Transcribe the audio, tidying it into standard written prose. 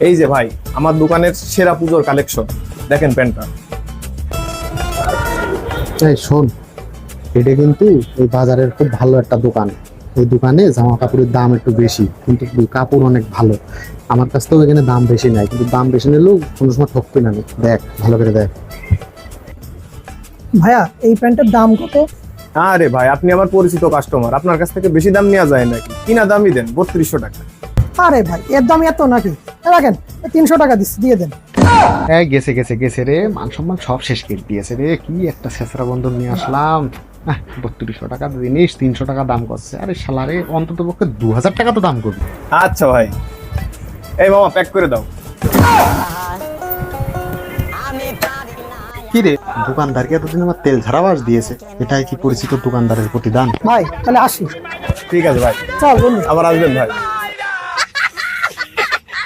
এই যে ভাই, আমার দোকানের সেরা পুজোর কালেকশন, দেখেন প্যান্টটা। এই শোন, এটা কিন্তু এই বাজারের খুব ভালো একটা দোকান। এই দোকানে জামা কাপড়ের দাম একটু বেশি, কিন্তু কাপড় অনেক ভালো। আমার কাছ থেকেও এখানে দাম বেশি নাই, কিন্তু দাম বেশি নিলেও কোনো সময় ঠকবি না। দেখ, ভালো করে দেখ। ভাইয়া এই প্যান্টের দাম কত? আরে ভাই, আপনি আমার পরিচিত কাস্টমার, আপনার কাছ থেকে বেশি দাম নেওয়া যায় নাকি? কিনা দামই দেন 3200 টাকা। আরে ভাই এর দাম এত নাকি? রাখেন, 300 টাকা দিচ্ছি, দিয়ে দেন। এই গেছে গেছে গেছে রে, মান সম্মান সব শেষ করে দিয়েছে রে। কি একটা ছেঁচড়া বন্ধন নিয়ে আসলাম। 3200 টাকা জিনিস 300 টাকা দাম করছে। আরে শালারে, অন্তত পক্ষে 2000 টাকা তো দাম করবি। আচ্ছা ভাই, এই মামা প্যাক করে দাও। কি রে, দোকানদারকে এতদিন আমার তেল ঝাড়াবাস দিয়েছে, এটাই কি পরিচিত দোকানদারের প্রতিদান? ভাই তাহলে আসি। ঠিক আছে ভাই, চল বন্ধু। আবার আসবেন ভাই।